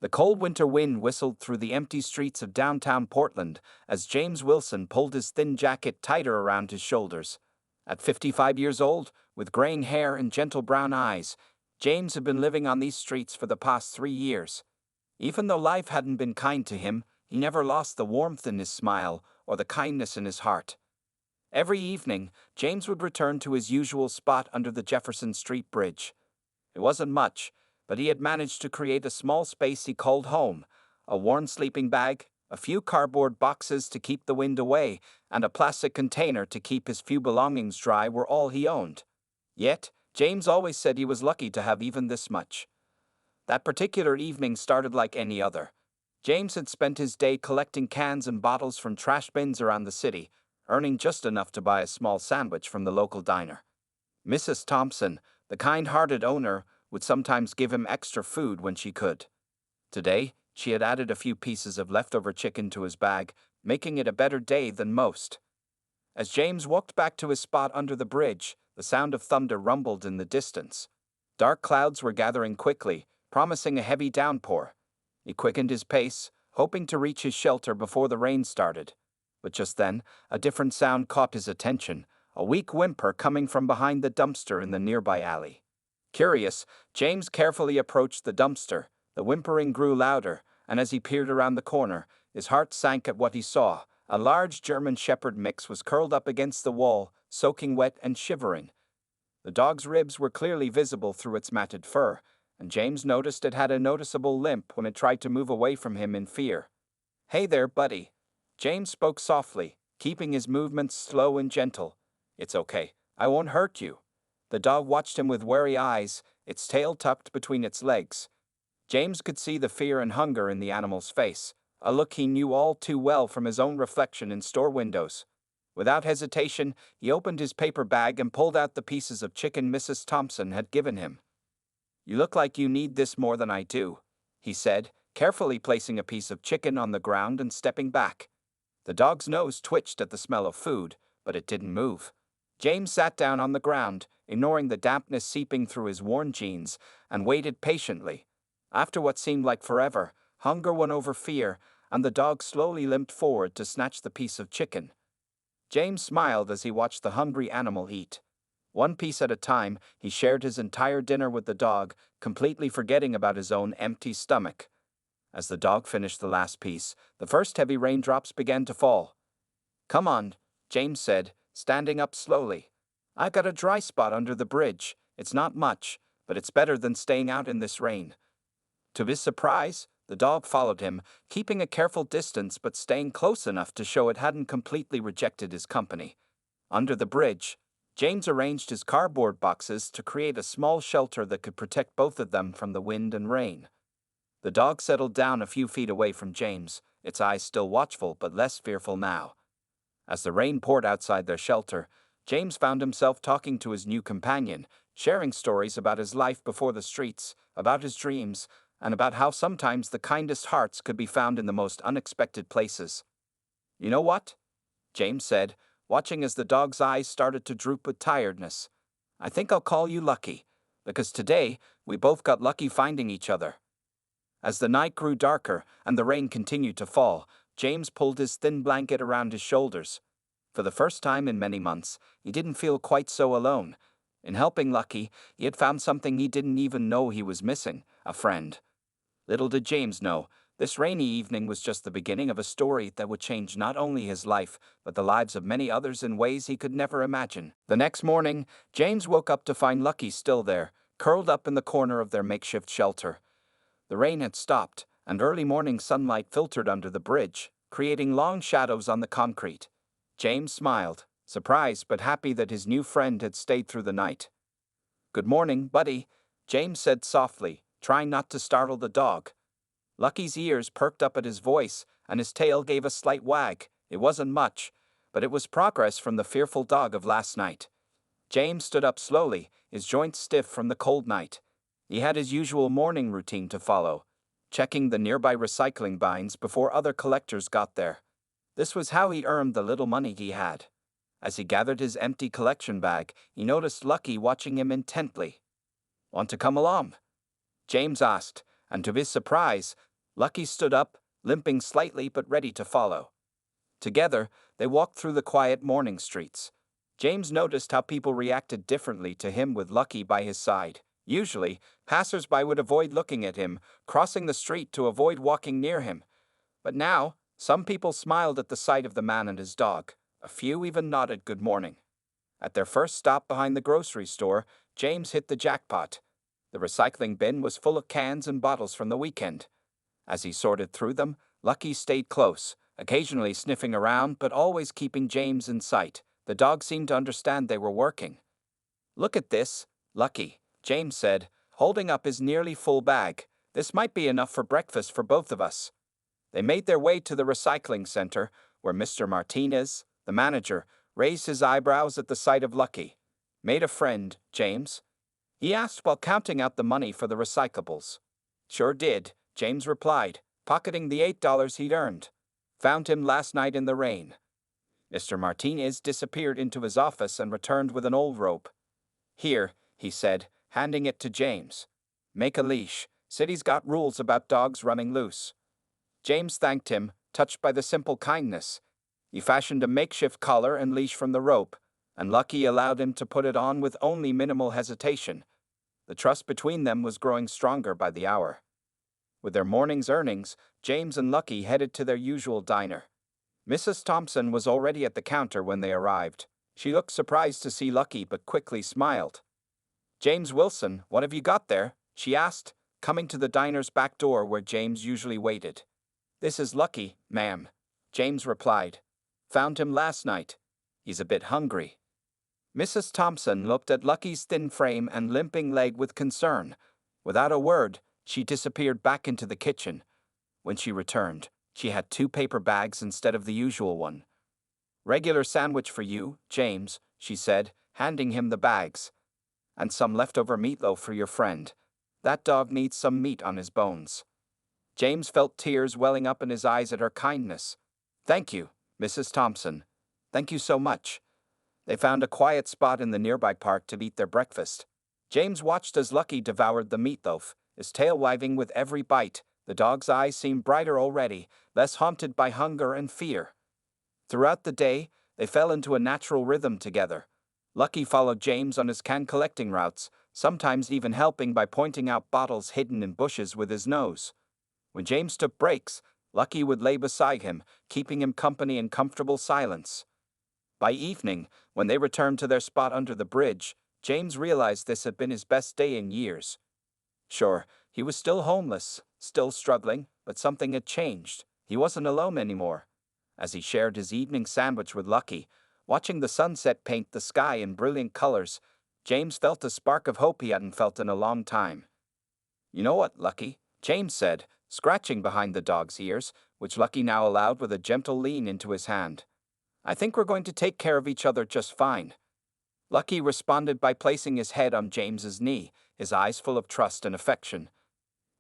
The cold winter wind whistled through the empty streets of downtown Portland as James Wilson pulled his thin jacket tighter around his shoulders. At 55 years old, with graying hair and gentle brown eyes, James had been living on these streets for the past 3 years. Even though life hadn't been kind to him, he never lost the warmth in his smile or the kindness in his heart. Every evening, James would return to his usual spot under the Jefferson Street Bridge. It wasn't much, but he had managed to create a small space he called home. A worn sleeping bag, a few cardboard boxes to keep the wind away, and a plastic container to keep his few belongings dry were all he owned. Yet, James always said he was lucky to have even this much. That particular evening started like any other. James had spent his day collecting cans and bottles from trash bins around the city, earning just enough to buy a small sandwich from the local diner. Mrs. Thompson, the kind-hearted owner, would sometimes give him extra food when she could. Today, she had added a few pieces of leftover chicken to his bag, making it a better day than most. As James walked back to his spot under the bridge, the sound of thunder rumbled in the distance. Dark clouds were gathering quickly, promising a heavy downpour. He quickened his pace, hoping to reach his shelter before the rain started. But just then, a different sound caught his attention, a weak whimper coming from behind the dumpster in the nearby alley. Curious, James carefully approached the dumpster. The whimpering grew louder, and as he peered around the corner, his heart sank at what he saw. A large German Shepherd mix was curled up against the wall, soaking wet and shivering. The dog's ribs were clearly visible through its matted fur, and James noticed it had a noticeable limp when it tried to move away from him in fear. "Hey there, buddy." James spoke softly, keeping his movements slow and gentle. "It's okay. I won't hurt you." The dog watched him with wary eyes, its tail tucked between its legs. James could see the fear and hunger in the animal's face, a look he knew all too well from his own reflection in store windows. Without hesitation, he opened his paper bag and pulled out the pieces of chicken Mrs. Thompson had given him. "You look like you need this more than I do," he said, carefully placing a piece of chicken on the ground and stepping back. The dog's nose twitched at the smell of food, but it didn't move. James sat down on the ground, ignoring the dampness seeping through his worn jeans, and waited patiently. After what seemed like forever, hunger won over fear, and the dog slowly limped forward to snatch the piece of chicken. James smiled as he watched the hungry animal eat. One piece at a time, he shared his entire dinner with the dog, completely forgetting about his own empty stomach. As the dog finished the last piece, the first heavy raindrops began to fall. "Come on," James said, standing up slowly. "I've got a dry spot under the bridge. It's not much, but it's better than staying out in this rain." To his surprise, the dog followed him, keeping a careful distance but staying close enough to show it hadn't completely rejected his company. Under the bridge, James arranged his cardboard boxes to create a small shelter that could protect both of them from the wind and rain. The dog settled down a few feet away from James, its eyes still watchful but less fearful now. As the rain poured outside their shelter, James found himself talking to his new companion, sharing stories about his life before the streets, about his dreams, and about how sometimes the kindest hearts could be found in the most unexpected places. "You know what?" James said, watching as the dog's eyes started to droop with tiredness. "I think I'll call you lucky, because today we both got lucky finding each other." As the night grew darker and the rain continued to fall, James pulled his thin blanket around his shoulders. For the first time in many months, he didn't feel quite so alone. In helping Lucky, he had found something he didn't even know he was missing: a friend. Little did James know, this rainy evening was just the beginning of a story that would change not only his life, but the lives of many others in ways he could never imagine. The next morning, James woke up to find Lucky still there, curled up in the corner of their makeshift shelter. The rain had stopped, and early morning sunlight filtered under the bridge, creating long shadows on the concrete. James smiled, surprised but happy that his new friend had stayed through the night. "Good morning, buddy," James said softly, trying not to startle the dog. Lucky's ears perked up at his voice, and his tail gave a slight wag. It wasn't much, but it was progress from the fearful dog of last night. James stood up slowly, his joints stiff from the cold night. He had his usual morning routine to follow, checking the nearby recycling bins before other collectors got there. This was how he earned the little money he had. As he gathered his empty collection bag, he noticed Lucky watching him intently. "Want to come along?" James asked, and to his surprise, Lucky stood up, limping slightly but ready to follow. Together, they walked through the quiet morning streets. James noticed how people reacted differently to him with Lucky by his side. Usually, passers-by would avoid looking at him, crossing the street to avoid walking near him. But now, some people smiled at the sight of the man and his dog. A few even nodded good morning. At their first stop behind the grocery store, James hit the jackpot. The recycling bin was full of cans and bottles from the weekend. As he sorted through them, Lucky stayed close, occasionally sniffing around but always keeping James in sight. The dog seemed to understand they were working. "Look at this, Lucky," James said, holding up his nearly full bag. "This might be enough for breakfast for both of us." They made their way to the recycling center, where Mr. Martinez, the manager, raised his eyebrows at the sight of Lucky. "Made a friend, James?" he asked while counting out the money for the recyclables. "Sure did," James replied, pocketing the $8 he'd earned. "Found him last night in the rain." Mr. Martinez disappeared into his office and returned with an old rope. "Here," he said, handing it to James. "Make a leash. City's got rules about dogs running loose." James thanked him, touched by the simple kindness. He fashioned a makeshift collar and leash from the rope, and Lucky allowed him to put it on with only minimal hesitation. The trust between them was growing stronger by the hour. With their morning's earnings, James and Lucky headed to their usual diner. Mrs. Thompson was already at the counter when they arrived. She looked surprised to see Lucky but quickly smiled. "James Wilson, what have you got there?" she asked, coming to the diner's back door where James usually waited. "This is Lucky, ma'am," James replied. "Found him last night. He's a bit hungry." Mrs. Thompson looked at Lucky's thin frame and limping leg with concern. Without a word, she disappeared back into the kitchen. When she returned, she had 2 paper bags instead of the usual one. "Regular sandwich for you, James," she said, handing him the bags. "And some leftover meatloaf for your friend. That dog needs some meat on his bones." James felt tears welling up in his eyes at her kindness. "Thank you, Mrs. Thompson. Thank you so much." They found a quiet spot in the nearby park to eat their breakfast. James watched as Lucky devoured the meatloaf, his tail wagging with every bite. The dog's eyes seemed brighter already, less haunted by hunger and fear. Throughout the day, they fell into a natural rhythm together. Lucky followed James on his can-collecting routes, sometimes even helping by pointing out bottles hidden in bushes with his nose. When James took breaks, Lucky would lay beside him, keeping him company in comfortable silence. By evening, when they returned to their spot under the bridge, James realized this had been his best day in years. Sure, he was still homeless, still struggling, but something had changed. He wasn't alone anymore. As he shared his evening sandwich with Lucky, watching the sunset paint the sky in brilliant colors, James felt a spark of hope he hadn't felt in a long time. "You know what, Lucky?" James said, scratching behind the dog's ears, which Lucky now allowed with a gentle lean into his hand. "I think we're going to take care of each other just fine." Lucky responded by placing his head on James's knee, his eyes full of trust and affection.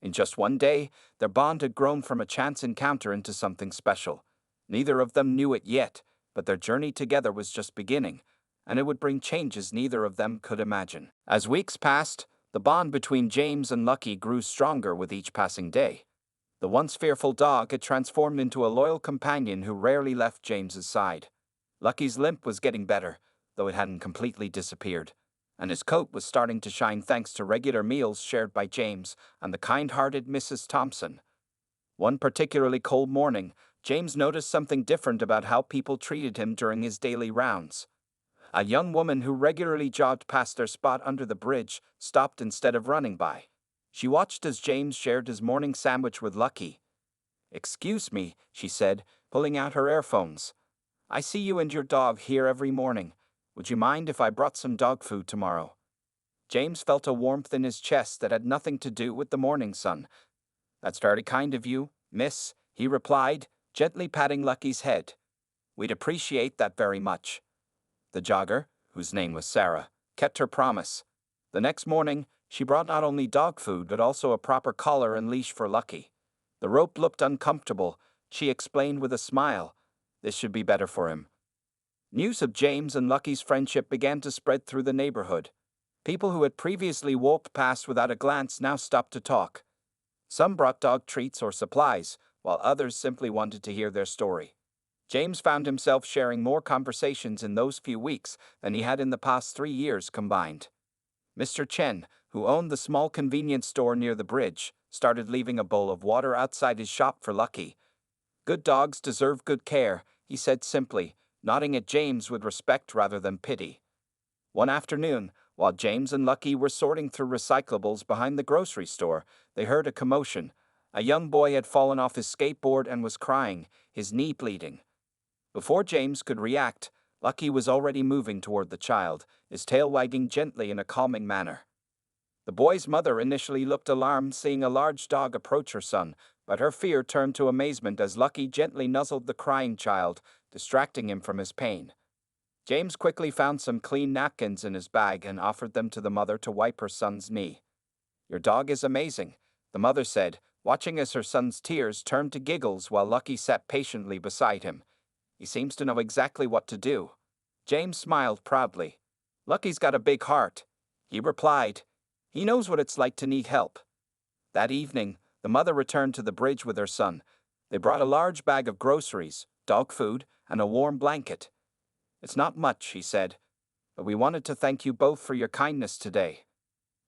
In just one day, their bond had grown from a chance encounter into something special. Neither of them knew it yet, but their journey together was just beginning, and it would bring changes neither of them could imagine. As weeks passed, the bond between James and Lucky grew stronger with each passing day. The once fearful dog had transformed into a loyal companion who rarely left James's side. Lucky's limp was getting better, though it hadn't completely disappeared, and his coat was starting to shine thanks to regular meals shared by James and the kind-hearted Mrs. Thompson. One particularly cold morning, James noticed something different about how people treated him during his daily rounds. A young woman who regularly jogged past their spot under the bridge stopped instead of running by. She watched as James shared his morning sandwich with Lucky. "Excuse me," she said, pulling out her earphones. "I see you and your dog here every morning. Would you mind if I brought some dog food tomorrow?" James felt a warmth in his chest that had nothing to do with the morning sun. "That's very kind of you, miss," he replied, gently patting Lucky's head. "We'd appreciate that very much." The jogger, whose name was Sarah, kept her promise. The next morning, she brought not only dog food but also a proper collar and leash for Lucky. The rope looked uncomfortable, she explained with a smile. This should be better for him. News of James and Lucky's friendship began to spread through the neighborhood. People who had previously walked past without a glance now stopped to talk. Some brought dog treats or supplies, while others simply wanted to hear their story. James found himself sharing more conversations in those few weeks than he had in the past 3 years combined. Mr. Chen, who owned the small convenience store near the bridge, started leaving a bowl of water outside his shop for Lucky. "Good dogs deserve good care," he said simply, nodding at James with respect rather than pity. One afternoon, while James and Lucky were sorting through recyclables behind the grocery store, they heard a commotion. A young boy had fallen off his skateboard and was crying, his knee bleeding. Before James could react, Lucky was already moving toward the child, his tail wagging gently in a calming manner. The boy's mother initially looked alarmed seeing a large dog approach her son, but her fear turned to amazement as Lucky gently nuzzled the crying child, distracting him from his pain. James quickly found some clean napkins in his bag and offered them to the mother to wipe her son's knee. "Your dog is amazing," the mother said, watching as her son's tears turned to giggles while Lucky sat patiently beside him. "He seems to know exactly what to do." James smiled proudly. "Lucky's got a big heart," he replied. "He knows what it's like to need help." That evening, the mother returned to the bridge with her son. They brought a large bag of groceries, dog food, and a warm blanket. "It's not much," he said, "but we wanted to thank you both for your kindness today."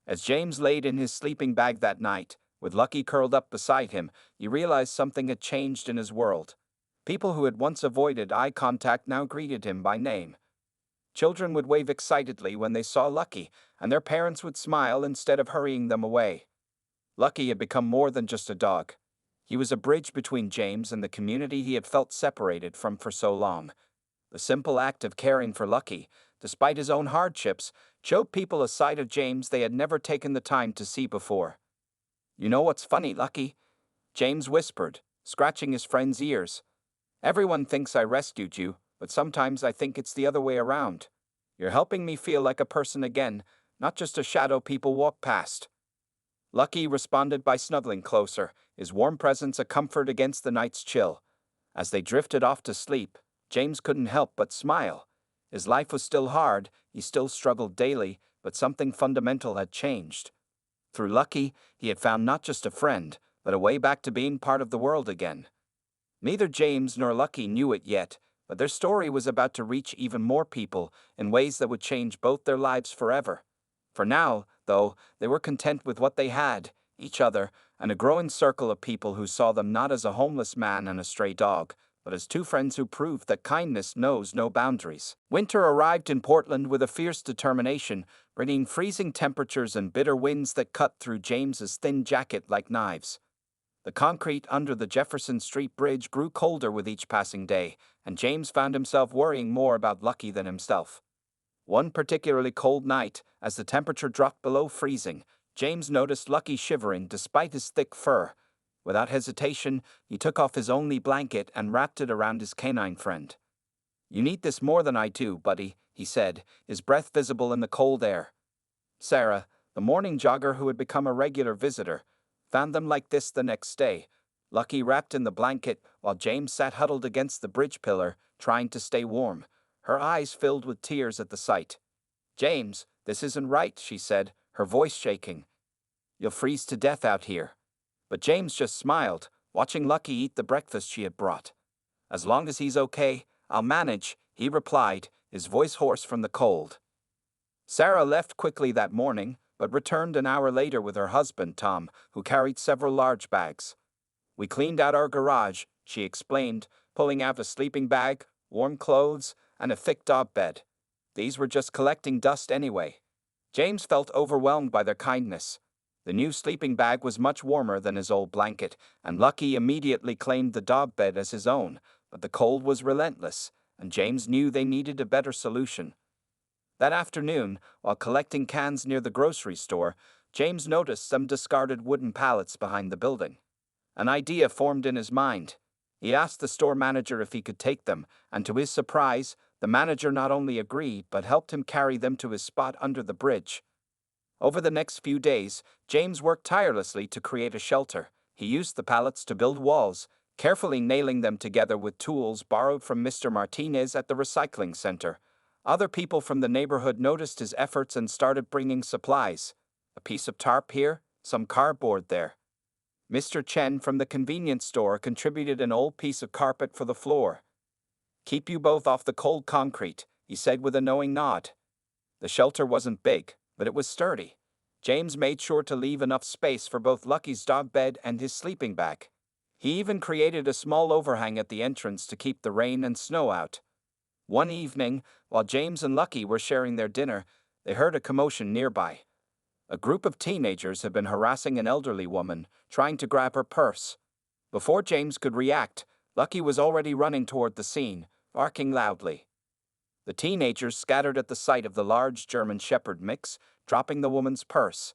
As James laid in his sleeping bag that night, with Lucky curled up beside him, he realized something had changed in his world. People who had once avoided eye contact now greeted him by name. Children would wave excitedly when they saw Lucky, and their parents would smile instead of hurrying them away. Lucky had become more than just a dog. He was a bridge between James and the community he had felt separated from for so long. The simple act of caring for Lucky, despite his own hardships, showed people a side of James they had never taken the time to see before. "You know what's funny, Lucky?" James whispered, scratching his friend's ears. "Everyone thinks I rescued you, but sometimes I think it's the other way around. You're helping me feel like a person again, not just a shadow people walk past." Lucky responded by snuggling closer, his warm presence a comfort against the night's chill. As they drifted off to sleep, James couldn't help but smile. His life was still hard, he still struggled daily, but something fundamental had changed. Through Lucky, he had found not just a friend, but a way back to being part of the world again. Neither James nor Lucky knew it yet, but their story was about to reach even more people in ways that would change both their lives forever. For now, though, they were content with what they had, each other, and a growing circle of people who saw them not as a homeless man and a stray dog, but as two friends who proved that kindness knows no boundaries. Winter arrived in Portland with a fierce determination, bringing freezing temperatures and bitter winds that cut through James's thin jacket like knives. The concrete under the Jefferson Street Bridge grew colder with each passing day, and James found himself worrying more about Lucky than himself. One particularly cold night, as the temperature dropped below freezing, James noticed Lucky shivering despite his thick fur. Without hesitation, he took off his only blanket and wrapped it around his canine friend. "You need this more than I do, buddy," he said, his breath visible in the cold air. Sarah, the morning jogger who had become a regular visitor, found them like this the next day, Lucky wrapped in the blanket while James sat huddled against the bridge pillar, trying to stay warm. Her eyes filled with tears at the sight. "James, this isn't right," she said, her voice shaking. "You'll freeze to death out here." But James just smiled, watching Lucky eat the breakfast she had brought. "As long as he's okay, I'll manage," he replied, his voice hoarse from the cold. Sarah left quickly that morning, but returned an hour later with her husband, Tom, who carried several large bags. "We cleaned out our garage," she explained, pulling out a sleeping bag, warm clothes, and a thick dog bed. These were just collecting dust anyway. James felt overwhelmed by their kindness. The new sleeping bag was much warmer than his old blanket, and Lucky immediately claimed the dog bed as his own, but the cold was relentless, and James knew they needed a better solution. That afternoon, while collecting cans near the grocery store, James noticed some discarded wooden pallets behind the building. An idea formed in his mind. He asked the store manager if he could take them, and to his surprise, the manager not only agreed but helped him carry them to his spot under the bridge. Over the next few days, James worked tirelessly to create a shelter. He used the pallets to build walls, carefully nailing them together with tools borrowed from Mr. Martinez at the recycling center. Other people from the neighborhood noticed his efforts and started bringing supplies. A piece of tarp here, some cardboard there. Mr. Chen from the convenience store contributed an old piece of carpet for the floor. "Keep you both off the cold concrete," he said with a knowing nod. The shelter wasn't big, but it was sturdy. James made sure to leave enough space for both Lucky's dog bed and his sleeping bag. He even created a small overhang at the entrance to keep the rain and snow out. One evening, while James and Lucky were sharing their dinner, they heard a commotion nearby. A group of teenagers had been harassing an elderly woman, trying to grab her purse. Before James could react, Lucky was already running toward the scene, barking loudly. The teenagers scattered at the sight of the large German Shepherd mix, dropping the woman's purse.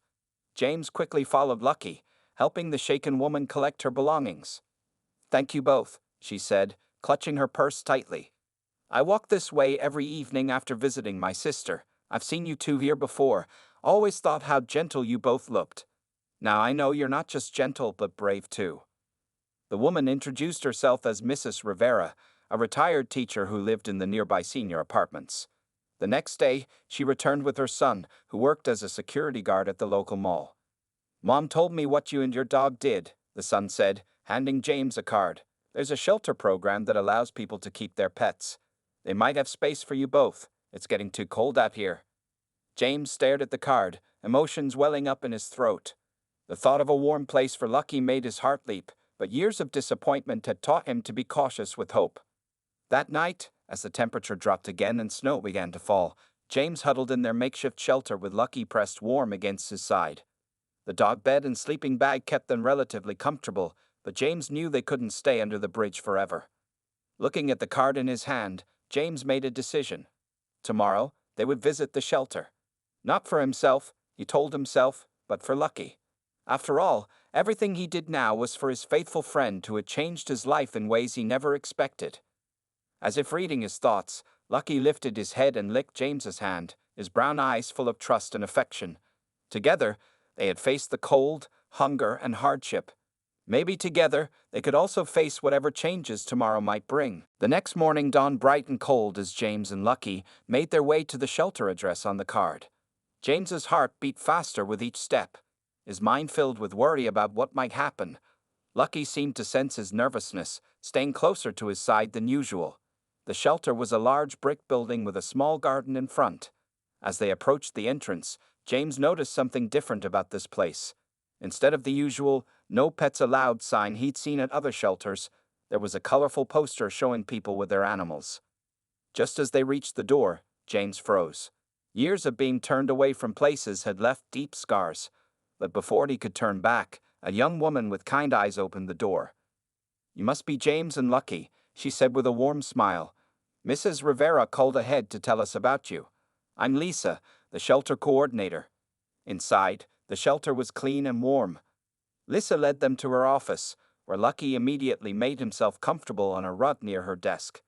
James quickly followed Lucky, helping the shaken woman collect her belongings. "Thank you both," she said, clutching her purse tightly. "I walk this way every evening after visiting my sister. I've seen you two here before. Always thought how gentle you both looked. Now I know you're not just gentle but brave too." The woman introduced herself as Mrs. Rivera, a retired teacher who lived in the nearby senior apartments. The next day, she returned with her son, who worked as a security guard at the local mall. "Mom told me what you and your dog did," the son said, handing James a card. "There's a shelter program that allows people to keep their pets. They might have space for you both. It's getting too cold out here." James stared at the card, emotions welling up in his throat. The thought of a warm place for Lucky made his heart leap, but years of disappointment had taught him to be cautious with hope. That night, as the temperature dropped again and snow began to fall, James huddled in their makeshift shelter with Lucky pressed warm against his side. The dog bed and sleeping bag kept them relatively comfortable, but James knew they couldn't stay under the bridge forever. Looking at the card in his hand, James made a decision. Tomorrow, they would visit the shelter. Not for himself, he told himself, but for Lucky. After all, everything he did now was for his faithful friend who had changed his life in ways he never expected. As if reading his thoughts, Lucky lifted his head and licked James's hand, his brown eyes full of trust and affection. Together, they had faced the cold, hunger, and hardship. Maybe together, they could also face whatever changes tomorrow might bring. The next morning dawned bright and cold as James and Lucky made their way to the shelter address on the card. James's heart beat faster with each step, his mind filled with worry about what might happen. Lucky seemed to sense his nervousness, staying closer to his side than usual. The shelter was a large brick building with a small garden in front. As they approached the entrance, James noticed something different about this place. Instead of the usual "No Pets Allowed" sign he'd seen at other shelters, there was a colorful poster showing people with their animals. Just as they reached the door, James froze. Years of being turned away from places had left deep scars. But before he could turn back, a young woman with kind eyes opened the door. "You must be James and Lucky," she said with a warm smile. "Mrs. Rivera called ahead to tell us about you. I'm Lisa, the shelter coordinator." Inside, the shelter was clean and warm. Lisa led them to her office, where Lucky immediately made himself comfortable on a rug near her desk.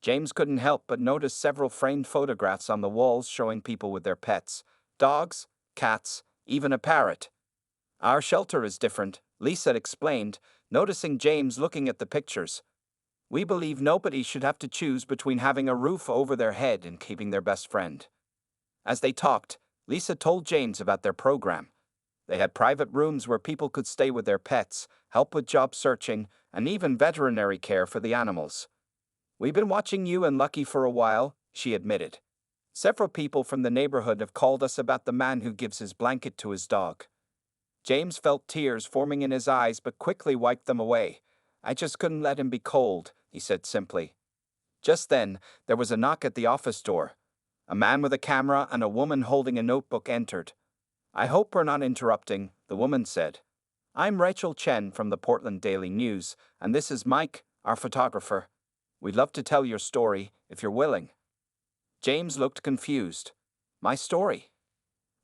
James couldn't help but notice several framed photographs on the walls showing people with their pets: dogs, cats, even a parrot. "Our shelter is different," Lisa explained, noticing James looking at the pictures. "We believe nobody should have to choose between having a roof over their head and keeping their best friend." As they talked, Lisa told James about their program. They had private rooms where people could stay with their pets, help with job searching, and even veterinary care for the animals. "We've been watching you and Lucky for a while," she admitted. "Several people from the neighborhood have called us about the man who gives his blanket to his dog." James felt tears forming in his eyes but quickly wiped them away. "I just couldn't let him be cold," he said simply. Just then, there was a knock at the office door. A man with a camera and a woman holding a notebook entered. "I hope we're not interrupting," the woman said. "I'm Rachel Chen from the Portland Daily News, and this is Mike, our photographer. We'd love to tell your story, if you're willing." James looked confused. "My story?"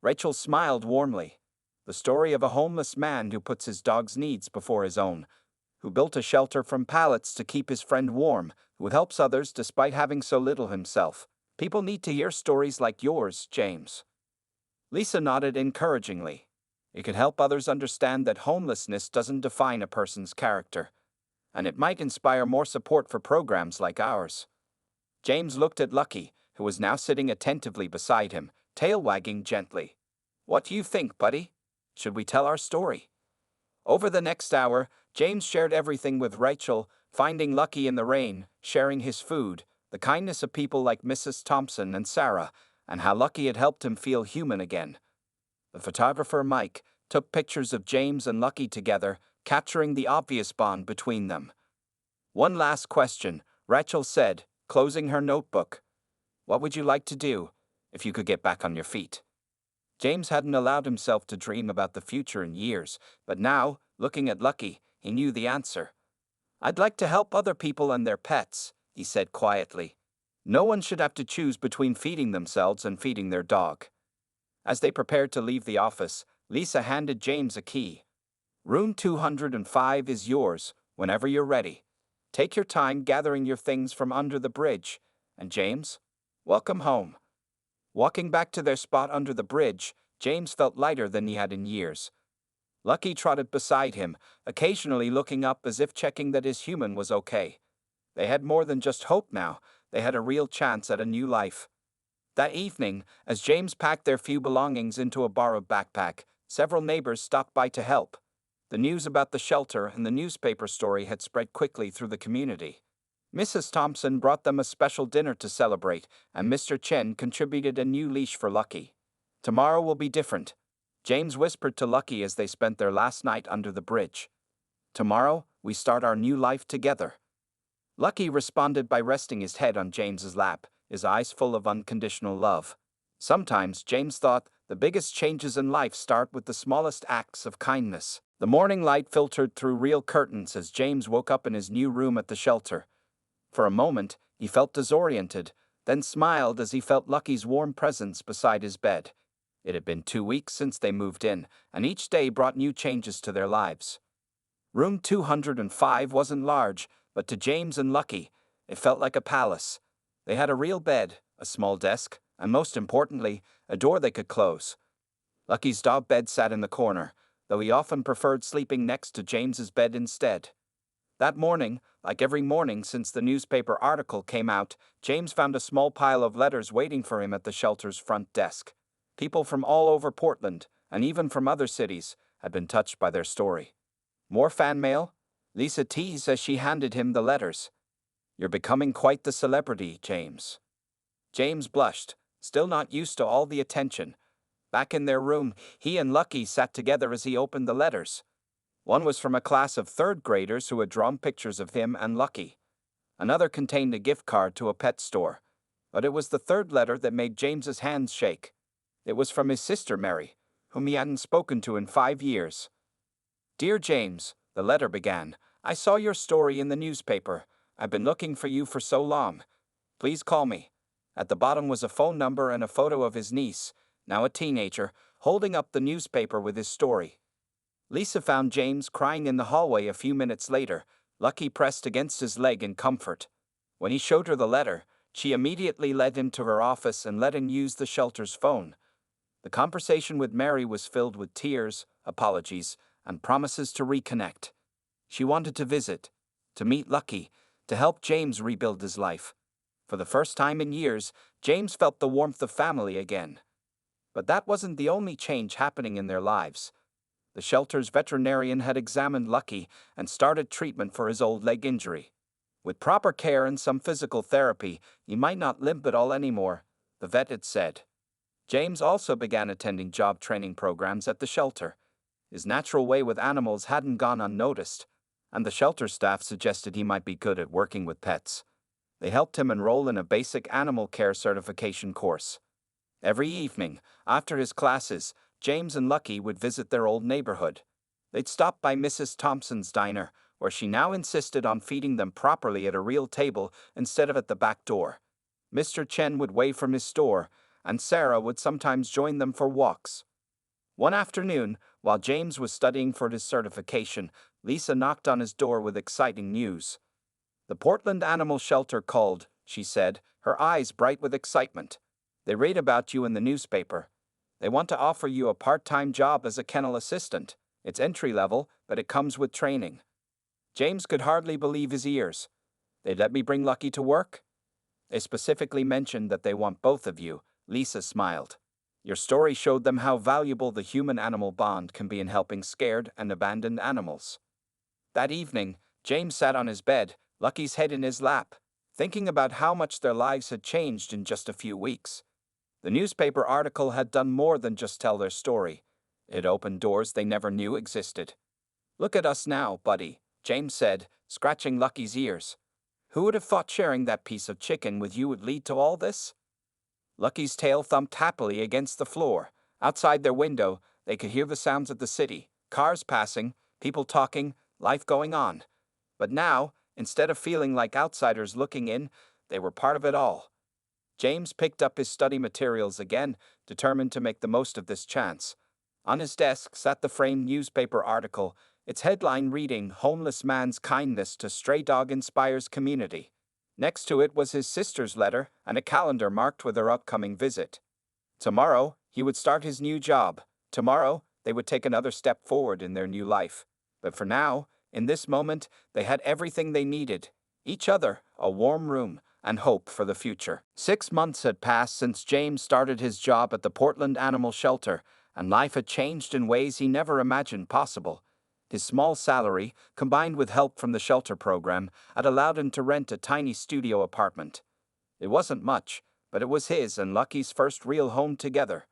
Rachel smiled warmly. "The story of a homeless man who puts his dog's needs before his own, who built a shelter from pallets to keep his friend warm, who helps others despite having so little himself. People need to hear stories like yours, James." Lisa nodded encouragingly. It could help others understand that homelessness doesn't define a person's character, and it might inspire more support for programs like ours. James looked at Lucky, who was now sitting attentively beside him, tail wagging gently. "What do you think, buddy? Should we tell our story?" Over the next hour, James shared everything with Rachel, finding Lucky in the rain, sharing his food, the kindness of people like Mrs. Thompson and Sarah, and how Lucky had helped him feel human again. The photographer, Mike, took pictures of James and Lucky together, capturing the obvious bond between them. "One last question," Rachel said, closing her notebook. "What would you like to do if you could get back on your feet?" James hadn't allowed himself to dream about the future in years, but now, looking at Lucky, he knew the answer. "I'd like to help other people and their pets," he said quietly. "No one should have to choose between feeding themselves and feeding their dog." As they prepared to leave the office, Lisa handed James a key. "Room 205 is yours, whenever you're ready. Take your time gathering your things from under the bridge. And James, welcome home." Walking back to their spot under the bridge, James felt lighter than he had in years. Lucky trotted beside him, occasionally looking up as if checking that his human was okay. They had more than just hope now, they had a real chance at a new life. That evening, as James packed their few belongings into a borrowed backpack, several neighbors stopped by to help. The news about the shelter and the newspaper story had spread quickly through the community. Mrs. Thompson brought them a special dinner to celebrate, and Mr. Chen contributed a new leash for Lucky. "Tomorrow will be different," James whispered to Lucky as they spent their last night under the bridge. "Tomorrow, we start our new life together." Lucky responded by resting his head on James's lap, his eyes full of unconditional love. Sometimes, James thought, the biggest changes in life start with the smallest acts of kindness. The morning light filtered through real curtains as James woke up in his new room at the shelter. For a moment, he felt disoriented, then smiled as he felt Lucky's warm presence beside his bed. It had been 2 weeks since they moved in, and each day brought new changes to their lives. Room 205 wasn't large, but to James and Lucky, it felt like a palace. They had a real bed, a small desk, and most importantly, a door they could close. Lucky's dog bed sat in the corner, though he often preferred sleeping next to James's bed instead. That morning, like every morning since the newspaper article came out, James found a small pile of letters waiting for him at the shelter's front desk. People from all over Portland, and even from other cities, had been touched by their story. "More fan mail?" Lisa teased as she handed him the letters. "You're becoming quite the celebrity, James." James blushed, still not used to all the attention. Back in their room, he and Lucky sat together as he opened the letters. One was from a class of third graders who had drawn pictures of him and Lucky. Another contained a gift card to a pet store. But it was the third letter that made James's hands shake. It was from his sister Mary, whom he hadn't spoken to in 5 years. "Dear James," the letter began, "I saw your story in the newspaper. I've been looking for you for so long. Please call me." At the bottom was a phone number and a photo of his niece, now a teenager, holding up the newspaper with his story. Lisa found James crying in the hallway a few minutes later, Lucky pressed against his leg in comfort. When he showed her the letter, she immediately led him to her office and let him use the shelter's phone. The conversation with Mary was filled with tears, apologies, and promises to reconnect. She wanted to visit, to meet Lucky, to help James rebuild his life. For the first time in years, James felt the warmth of family again. But that wasn't the only change happening in their lives. The shelter's veterinarian had examined Lucky and started treatment for his old leg injury. With proper care and some physical therapy, he might not limp at all anymore, the vet had said. James also began attending job training programs at the shelter. His natural way with animals hadn't gone unnoticed, and the shelter staff suggested he might be good at working with pets. They helped him enroll in a basic animal care certification course. Every evening, after his classes, James and Lucky would visit their old neighborhood. They'd stop by Mrs. Thompson's diner, where she now insisted on feeding them properly at a real table instead of at the back door. Mr. Chen would wave from his store, and Sarah would sometimes join them for walks. One afternoon, while James was studying for his certification, Lisa knocked on his door with exciting news. "The Portland Animal Shelter called," she said, her eyes bright with excitement. "They read about you in the newspaper. They want to offer you a part-time job as a kennel assistant. It's entry-level, but it comes with training." James could hardly believe his ears. "They'd let me bring Lucky to work?" "They specifically mentioned that they want both of you," Lisa smiled. Your story showed them how valuable the human-animal bond can be in helping scared and abandoned animals. That evening, James sat on his bed, Lucky's head in his lap, thinking about how much their lives had changed in just a few weeks. The newspaper article had done more than just tell their story. It opened doors they never knew existed. "Look at us now, buddy," James said, scratching Lucky's ears. "Who would have thought sharing that piece of chicken with you would lead to all this?" Lucky's tail thumped happily against the floor. Outside their window, they could hear the sounds of the city, cars passing, people talking, life going on. But now, instead of feeling like outsiders looking in, they were part of it all. James picked up his study materials again, determined to make the most of this chance. On his desk sat the framed newspaper article, its headline reading, "Homeless Man's Kindness to Stray Dog Inspires Community." Next to it was his sister's letter and a calendar marked with her upcoming visit. Tomorrow, he would start his new job. Tomorrow, they would take another step forward in their new life. But for now, in this moment, they had everything they needed: each other, a warm room, and hope for the future. 6 months had passed since James started his job at the Portland Animal Shelter, and life had changed in ways he never imagined possible. His small salary, combined with help from the shelter program, had allowed him to rent a tiny studio apartment. It wasn't much, but it was his and Lucky's first real home together.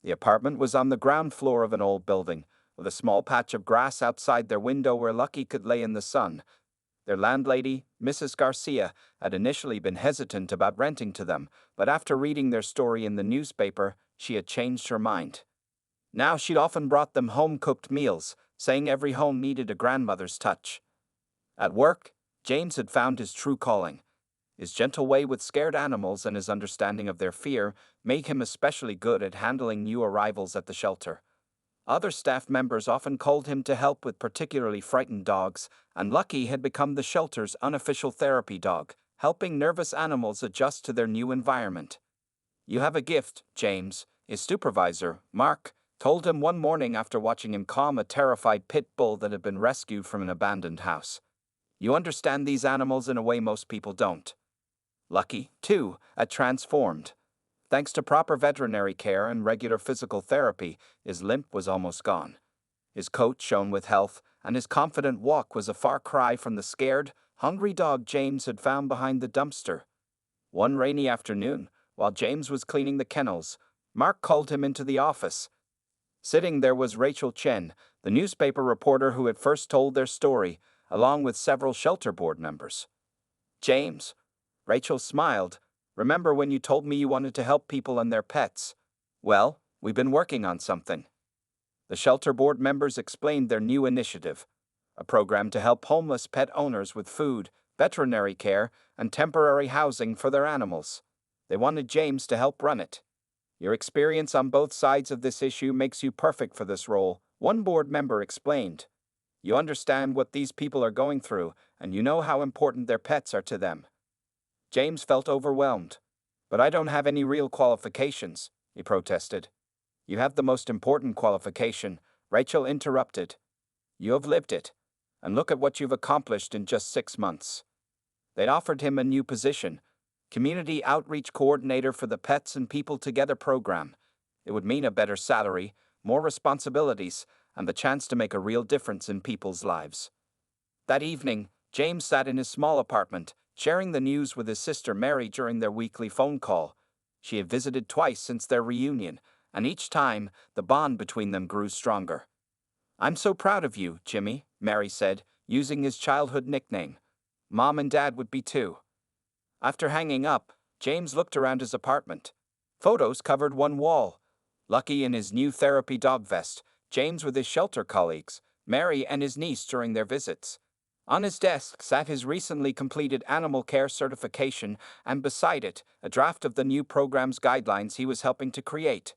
The apartment was on the ground floor of an old building, with a small patch of grass outside their window where Lucky could lay in the sun. Their landlady, Mrs. Garcia, had initially been hesitant about renting to them, but after reading their story in the newspaper, she had changed her mind. Now she'd often brought them home-cooked meals, saying every home needed a grandmother's touch. At work, James had found his true calling. His gentle way with scared animals and his understanding of their fear made him especially good at handling new arrivals at the shelter. Other staff members often called him to help with particularly frightened dogs, and Lucky had become the shelter's unofficial therapy dog, helping nervous animals adjust to their new environment. "You have a gift, James," his supervisor, Mark, told him one morning after watching him calm a terrified pit bull that had been rescued from an abandoned house. "You understand these animals in a way most people don't." Lucky, too, had transformed. Thanks to proper veterinary care and regular physical therapy, his limp was almost gone. His coat shone with health, and his confident walk was a far cry from the scared, hungry dog James had found behind the dumpster. One rainy afternoon, while James was cleaning the kennels, Mark called him into the office. Sitting there was Rachel Chen, the newspaper reporter who had first told their story, along with several shelter board members. "James," Rachel smiled, "remember when you told me you wanted to help people and their pets? Well, we've been working on something." The shelter board members explained their new initiative, a program to help homeless pet owners with food, veterinary care, and temporary housing for their animals. They wanted James to help run it. "Your experience on both sides of this issue makes you perfect for this role," one board member explained. "You understand what these people are going through, and you know how important their pets are to them." James felt overwhelmed. "But I don't have any real qualifications," he protested. "You have the most important qualification," Rachel interrupted. "You have lived it. And look at what you've accomplished in just 6 months." They offered him a new position, Community Outreach Coordinator for the Pets and People Together program. It would mean a better salary, more responsibilities, and the chance to make a real difference in people's lives. That evening, James sat in his small apartment, sharing the news with his sister Mary during their weekly phone call. She had visited twice since their reunion, and each time, the bond between them grew stronger. "I'm so proud of you, Jimmy," Mary said, using his childhood nickname. "Mom and Dad would be too." After hanging up, James looked around his apartment. Photos covered one wall. Lucky in his new therapy dog vest, James with his shelter colleagues, Mary and his niece during their visits. On his desk sat his recently completed animal care certification, and beside it, a draft of the new program's guidelines he was helping to create.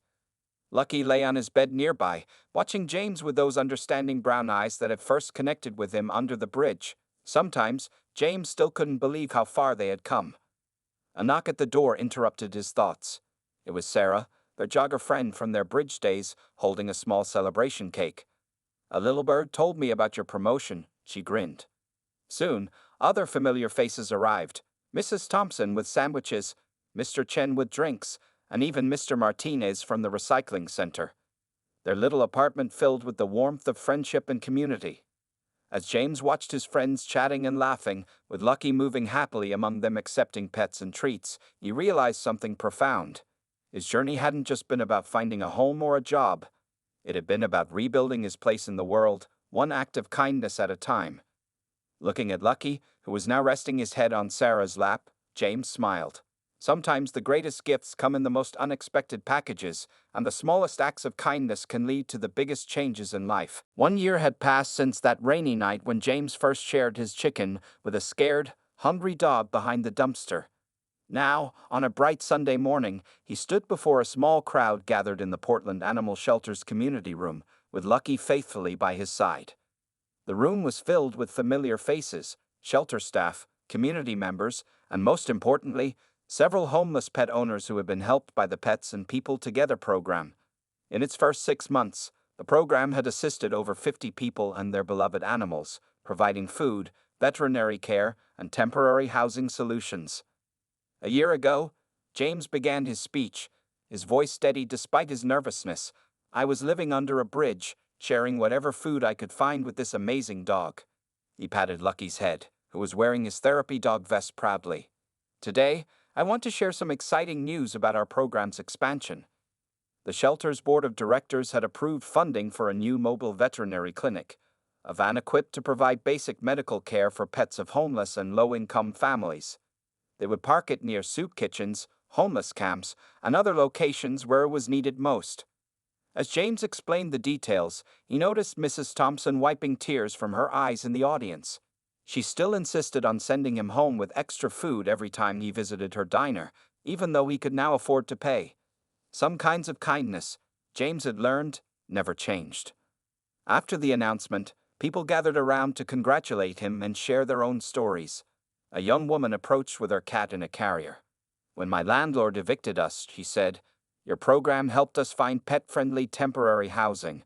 Lucky lay on his bed nearby, watching James with those understanding brown eyes that had first connected with him under the bridge. Sometimes, James still couldn't believe how far they had come. A knock at the door interrupted his thoughts. It was Sarah, their jogger friend from their bridge days, holding a small celebration cake. "A little bird told me about your promotion," she grinned. Soon, other familiar faces arrived. Mrs. Thompson with sandwiches, Mr. Chen with drinks, and even Mr. Martinez from the recycling center. Their little apartment filled with the warmth of friendship and community. As James watched his friends chatting and laughing, with Lucky moving happily among them accepting pets and treats, he realized something profound. His journey hadn't just been about finding a home or a job. It had been about rebuilding his place in the world, one act of kindness at a time. Looking at Lucky, who was now resting his head on Sarah's lap, James smiled. Sometimes the greatest gifts come in the most unexpected packages, and the smallest acts of kindness can lead to the biggest changes in life. 1 year had passed since that rainy night when James first shared his chicken with a scared, hungry dog behind the dumpster. Now, on a bright Sunday morning, he stood before a small crowd gathered in the Portland Animal Shelter's community room, with Lucky faithfully by his side. The room was filled with familiar faces, shelter staff, community members, and most importantly, several homeless pet owners who had been helped by the Pets and People Together program. In its first 6 months, the program had assisted over 50 people and their beloved animals, providing food, veterinary care, and temporary housing solutions. A year ago, James began his speech, his voice steady despite his nervousness. I was living under a bridge, sharing whatever food I could find with this amazing dog. He patted Lucky's head, who was wearing his therapy dog vest proudly. Today, I want to share some exciting news about our program's expansion. The shelter's board of directors had approved funding for a new mobile veterinary clinic, a van equipped to provide basic medical care for pets of homeless and low-income families. They would park it near soup kitchens, homeless camps, and other locations where it was needed most. As James explained the details, he noticed Mrs. Thompson wiping tears from her eyes in the audience. She still insisted on sending him home with extra food every time he visited her diner, even though he could now afford to pay. Some kinds of kindness, James had learned, never changed. After the announcement, people gathered around to congratulate him and share their own stories. A young woman approached with her cat in a carrier. When my landlord evicted us, she said, your program helped us find pet-friendly temporary housing.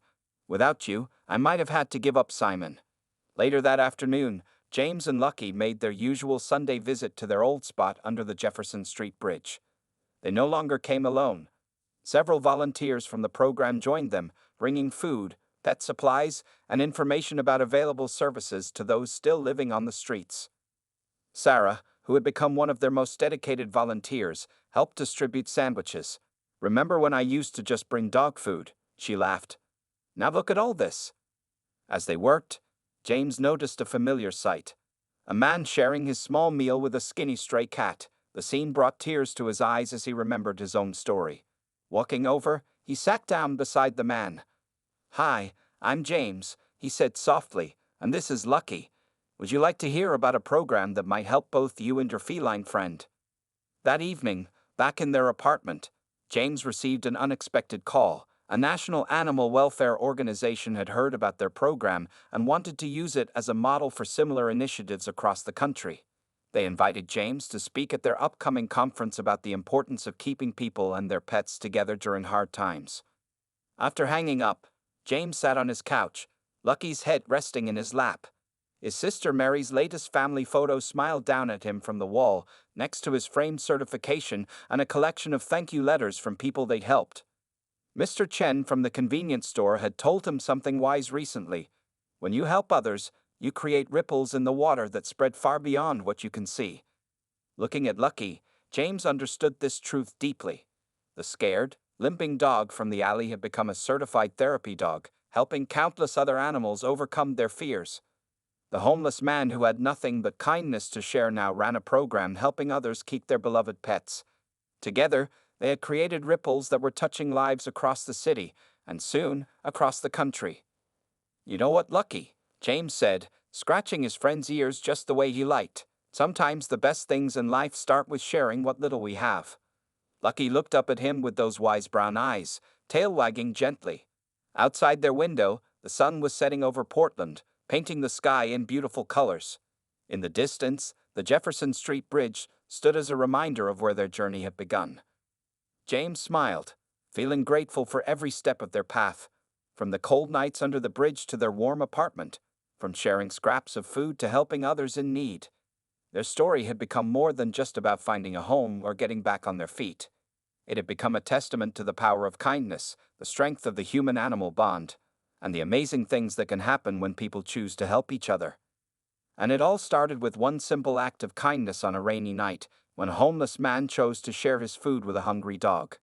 Without you, I might have had to give up Simon. Later that afternoon, James and Lucky made their usual Sunday visit to their old spot under the Jefferson Street Bridge. They no longer came alone. Several volunteers from the program joined them, bringing food, pet supplies, and information about available services to those still living on the streets. Sarah, who had become one of their most dedicated volunteers, helped distribute sandwiches. Remember when I used to just bring dog food? She laughed. Now look at all this. As they worked, James noticed a familiar sight. A man sharing his small meal with a skinny stray cat. The scene brought tears to his eyes as he remembered his own story. Walking over, he sat down beside the man. Hi, I'm James, he said softly, and this is Lucky. Would you like to hear about a program that might help both you and your feline friend? That evening, back in their apartment, James received an unexpected call. A national animal welfare organization had heard about their program and wanted to use it as a model for similar initiatives across the country. They invited James to speak at their upcoming conference about the importance of keeping people and their pets together during hard times. After hanging up, James sat on his couch, Lucky's head resting in his lap. His sister Mary's latest family photo smiled down at him from the wall, next to his framed certification and a collection of thank you letters from people they'd helped. Mr. Chen from the convenience store had told him something wise recently. When you help others, you create ripples in the water that spread far beyond what you can see. Looking at Lucky, James understood this truth deeply. The scared, limping dog from the alley had become a certified therapy dog, helping countless other animals overcome their fears. The homeless man who had nothing but kindness to share now ran a program helping others keep their beloved pets. Together, they had created ripples that were touching lives across the city, and soon, across the country. You know what, Lucky? James said, scratching his friend's ears just the way he liked. Sometimes the best things in life start with sharing what little we have. Lucky looked up at him with those wise brown eyes, tail wagging gently. Outside their window, the sun was setting over Portland, painting the sky in beautiful colors. In the distance, the Jefferson Street Bridge stood as a reminder of where their journey had begun. James smiled, feeling grateful for every step of their path, from the cold nights under the bridge to their warm apartment, from sharing scraps of food to helping others in need. Their story had become more than just about finding a home or getting back on their feet. It had become a testament to the power of kindness, the strength of the human-animal bond, and the amazing things that can happen when people choose to help each other. And it all started with one simple act of kindness on a rainy night, when a homeless man chose to share his food with a hungry dog.